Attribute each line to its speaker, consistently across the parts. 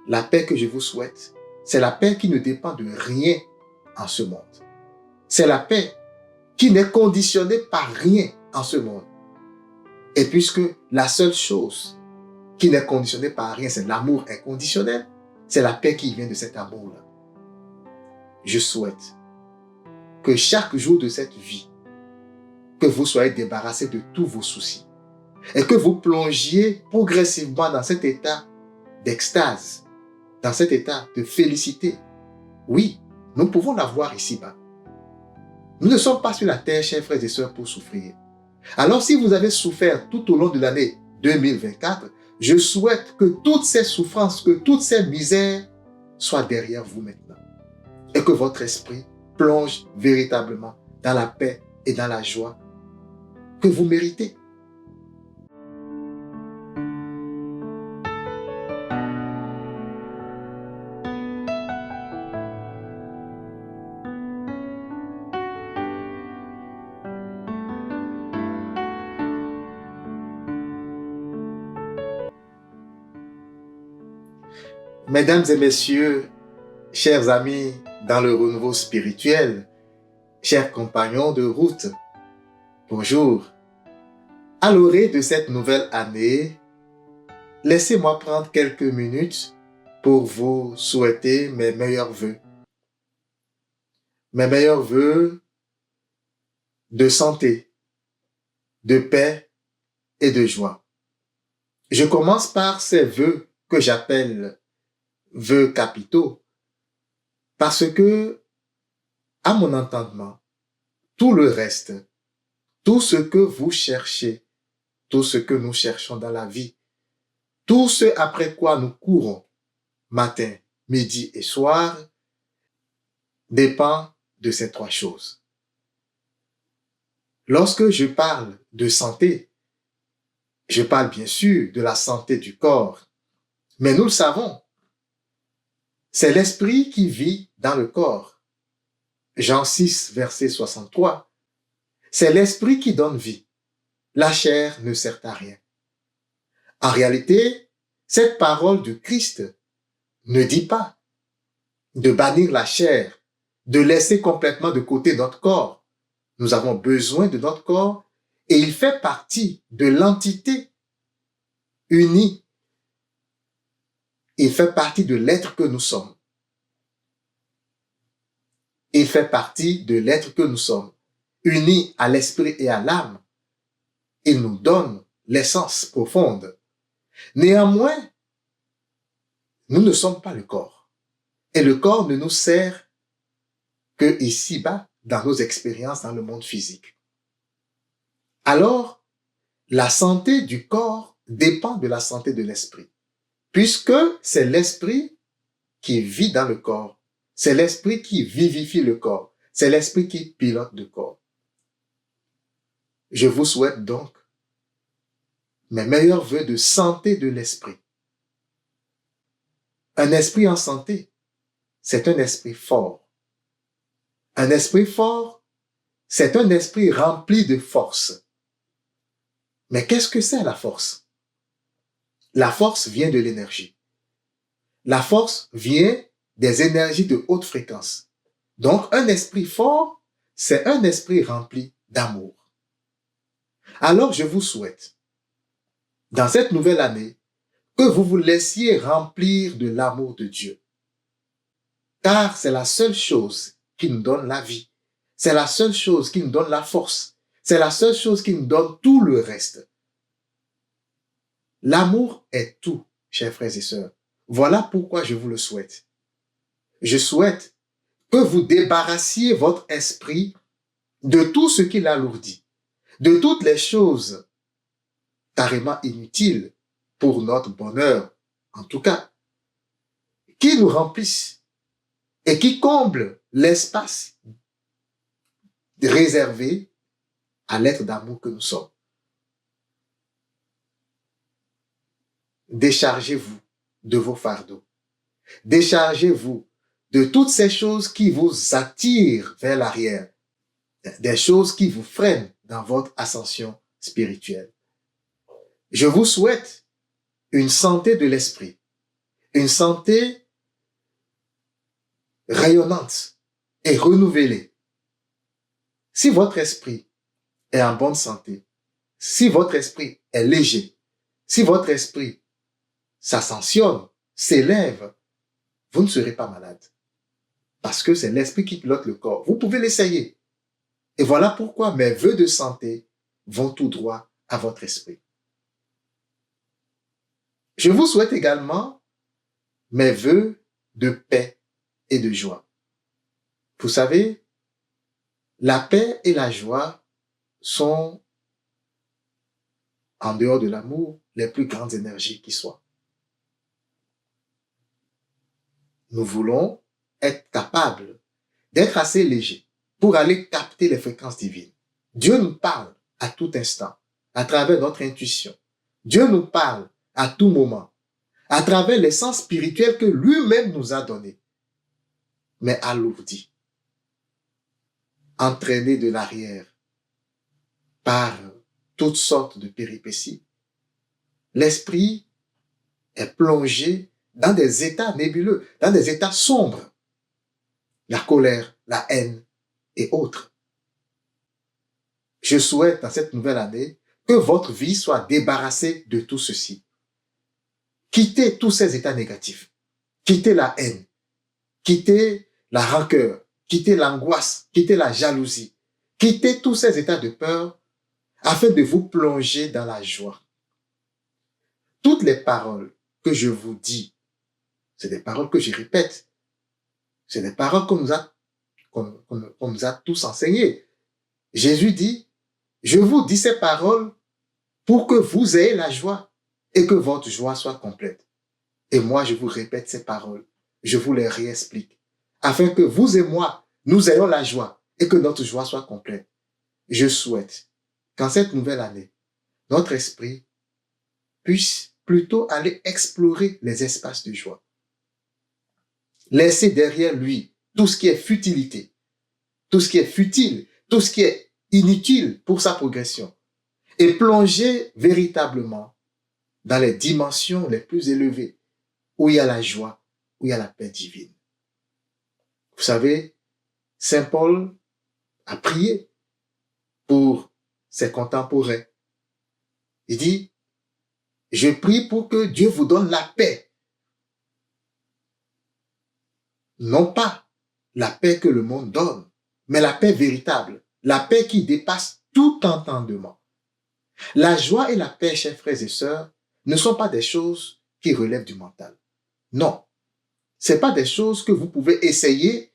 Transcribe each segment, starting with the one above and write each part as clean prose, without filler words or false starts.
Speaker 1: La paix que je vous souhaite, c'est la paix qui ne dépend de rien en ce monde. C'est la paix qui n'est conditionnée par rien en ce monde. Et puisque la seule chose qui n'est conditionnée par rien, c'est l'amour inconditionnel, c'est la paix qui vient de cet amour-là. Je souhaite que chaque jour de cette vie, que vous soyez débarrassés de tous vos soucis et que vous plongiez progressivement dans cet état d'extase, dans cet état de félicité. Oui, nous pouvons l'avoir ici-bas. Nous ne sommes pas sur la terre, chers frères et sœurs, pour souffrir. Alors, si vous avez souffert tout au long de l'année 2024, je souhaite que toutes ces souffrances, que toutes ces misères soient derrière vous maintenant. Et que votre esprit plonge véritablement dans la paix et dans la joie que vous méritez. Mesdames et messieurs, chers amis dans le renouveau spirituel, chers compagnons de route, bonjour. À l'orée de cette nouvelle année, laissez-moi prendre quelques minutes pour vous souhaiter mes meilleurs vœux. Mes meilleurs vœux de santé, de paix et de joie. Je commence par ces vœux que j'appelle vœux capitaux parce que, à mon entendement, tout le reste, tout ce que vous cherchez, tout ce que nous cherchons dans la vie, tout ce après quoi nous courons, matin, midi et soir, dépend de ces trois choses. Lorsque je parle de santé, je parle bien sûr de la santé du corps, mais nous le savons, c'est l'esprit qui vit dans le corps. Jean 6, verset 63. C'est l'esprit qui donne vie. La chair ne sert à rien. En réalité, cette parole de Christ ne dit pas de bannir la chair, de laisser complètement de côté notre corps. Nous avons besoin de notre corps et il fait partie de l'entité unie. Il fait partie de l'être que nous sommes. Il fait partie de l'être que nous sommes, unis à l'esprit et à l'âme. Il nous donne l'essence profonde. Néanmoins, nous ne sommes pas le corps. Et le corps ne nous sert que ici-bas, dans nos expériences dans le monde physique. Alors, la santé du corps dépend de la santé de l'esprit, puisque c'est l'esprit qui vit dans le corps. C'est l'esprit qui vivifie le corps. C'est l'esprit qui pilote le corps. Je vous souhaite donc mes meilleurs vœux de santé de l'esprit. Un esprit en santé, c'est un esprit fort. Un esprit fort, c'est un esprit rempli de force. Mais qu'est-ce que c'est la force? La force vient de l'énergie. La force vient des énergies de haute fréquence. Donc, un esprit fort, c'est un esprit rempli d'amour. Alors, je vous souhaite, dans cette nouvelle année, que vous vous laissiez remplir de l'amour de Dieu. Car c'est la seule chose qui nous donne la vie. C'est la seule chose qui nous donne la force. C'est la seule chose qui nous donne tout le reste. L'amour est tout, chers frères et sœurs. Voilà pourquoi je vous le souhaite. Je souhaite que vous débarrassiez votre esprit de tout ce qui l'alourdit, de toutes les choses carrément inutiles pour notre bonheur, en tout cas, qui nous remplissent et qui comblent l'espace réservé à l'être d'amour que nous sommes. Déchargez-vous de vos fardeaux. Déchargez-vous de toutes ces choses qui vous attirent vers l'arrière, des choses qui vous freinent dans votre ascension spirituelle. Je vous souhaite une santé de l'esprit, une santé rayonnante et renouvelée. Si votre esprit est en bonne santé, si votre esprit est léger, si votre esprit s'ascensionne, s'élève, vous ne serez pas malade. Parce que c'est l'esprit qui pilote le corps. Vous pouvez l'essayer. Et voilà pourquoi mes vœux de santé vont tout droit à votre esprit. Je vous souhaite également mes vœux de paix et de joie. Vous savez, la paix et la joie sont, en dehors de l'amour, les plus grandes énergies qui soient. Nous voulons être capables d'être assez légers pour aller capter les fréquences divines. Dieu nous parle à tout instant, à travers notre intuition. Dieu nous parle à tout moment, à travers les sens spirituels que lui-même nous a donnés. Mais alourdi, entraîné de l'arrière par toutes sortes de péripéties, l'esprit est plongé dans des états nébuleux, dans des états sombres. La colère, la haine et autres. Je souhaite dans cette nouvelle année que votre vie soit débarrassée de tout ceci. Quittez tous ces états négatifs. Quittez la haine. Quittez la rancœur. Quittez l'angoisse. Quittez la jalousie. Quittez tous ces états de peur afin de vous plonger dans la joie. Toutes les paroles que je vous dis, c'est des paroles que je répète. C'est des paroles qu'on nous a tous enseignées. Jésus dit, je vous dis ces paroles pour que vous ayez la joie et que votre joie soit complète. Et moi, je vous répète ces paroles. Je vous les réexplique. Afin que vous et moi, nous ayons la joie et que notre joie soit complète. Je souhaite qu'en cette nouvelle année, notre esprit puisse plutôt aller explorer les espaces de joie. Laisser derrière lui tout ce qui est futilité, tout ce qui est futile, tout ce qui est inutile pour sa progression et plonger véritablement dans les dimensions les plus élevées où il y a la joie, où il y a la paix divine. Vous savez, Saint Paul a prié pour ses contemporains. Il dit, je prie pour que Dieu vous donne la paix. Non pas la paix que le monde donne, mais la paix véritable, la paix qui dépasse tout entendement. La joie et la paix, chers frères et sœurs, ne sont pas des choses qui relèvent du mental. Non, ce n'est pas des choses que vous pouvez essayer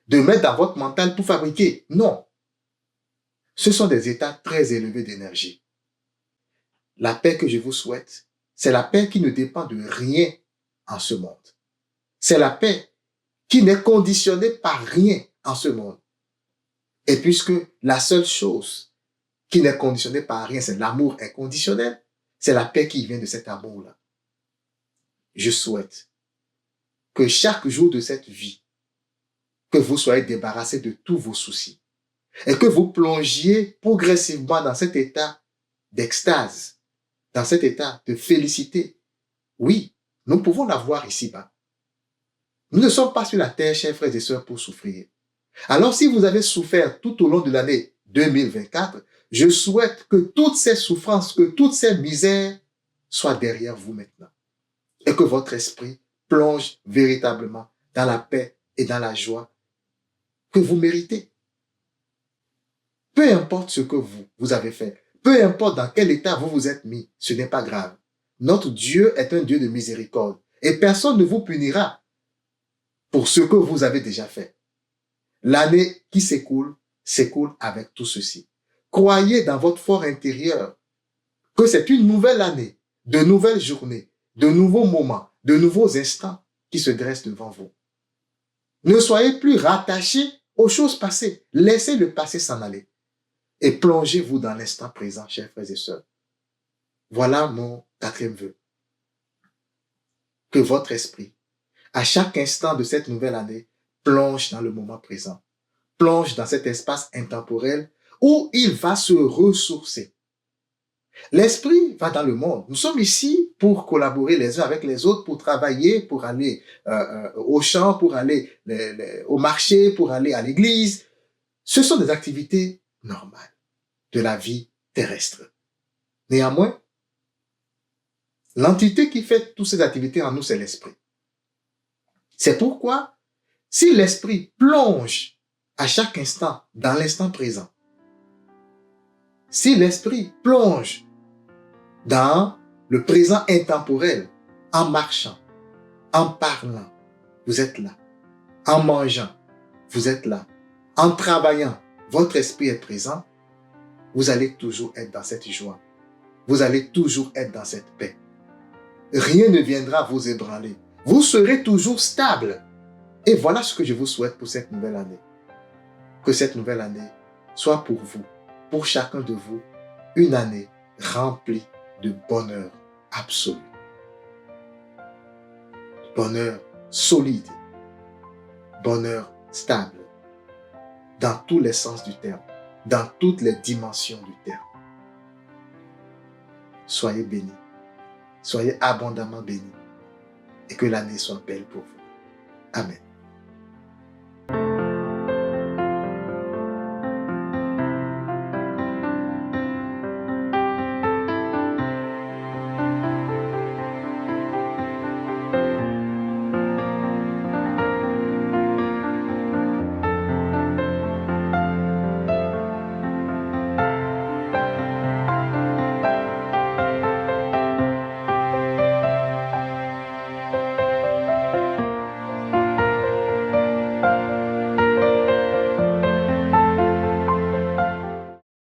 Speaker 1: de mettre dans votre mental pour fabriquer. Non, ce sont des états très élevés d'énergie. La paix que je vous souhaite, c'est la paix qui ne dépend de rien en ce monde. C'est la paix qui n'est conditionnée par rien en ce monde. Et puisque la seule chose qui n'est conditionnée par rien, c'est l'amour inconditionnel, c'est la paix qui vient de cet amour-là. Je souhaite que chaque jour de cette vie, que vous soyez débarrassés de tous vos soucis et que vous plongiez progressivement dans cet état d'extase, dans cet état de félicité. Oui, nous pouvons l'avoir ici-bas. Nous ne sommes pas sur la terre, chers frères et sœurs, pour souffrir. Alors, si vous avez souffert tout au long de l'année 2024, je souhaite que toutes ces souffrances, que toutes ces misères soient derrière vous maintenant. Et que votre esprit plonge véritablement dans la paix et dans la joie que vous méritez. Peu importe ce que vous avez fait, peu importe dans quel état vous vous êtes mis, ce n'est pas grave. Notre Dieu est un Dieu de miséricorde et personne ne vous punira pour ce que vous avez déjà fait. L'année qui s'écoule avec tout ceci. Croyez dans votre fort intérieur que c'est une nouvelle année, de nouvelles journées, de nouveaux moments, de nouveaux instants qui se dressent devant vous. Ne soyez plus rattachés aux choses passées. Laissez le passé s'en aller et plongez-vous dans l'instant présent, chers frères et sœurs. Voilà mon quatrième vœu. Que votre esprit, à chaque instant de cette nouvelle année, plonge dans le moment présent, plonge dans cet espace intemporel où il va se ressourcer. L'esprit va dans le monde. Nous sommes ici pour collaborer les uns avec les autres, pour travailler, pour aller au champ, pour aller au marché, pour aller à l'église. Ce sont des activités normales de la vie terrestre. Néanmoins, l'entité qui fait toutes ces activités en nous, c'est l'esprit. C'est pourquoi, si l'esprit plonge à chaque instant dans l'instant présent, si l'esprit plonge dans le présent intemporel, en marchant, en parlant, vous êtes là. En mangeant, vous êtes là. En travaillant, votre esprit est présent. Vous allez toujours être dans cette joie. Vous allez toujours être dans cette paix. Rien ne viendra vous ébranler. Vous serez toujours stable. Et voilà ce que je vous souhaite pour cette nouvelle année. Que cette nouvelle année soit pour vous, pour chacun de vous, une année remplie de bonheur absolu. Bonheur solide. Bonheur stable. Dans tous les sens du terme. Dans toutes les dimensions du terme. Soyez bénis. Soyez abondamment bénis. Et que l'année soit belle pour vous. Amen.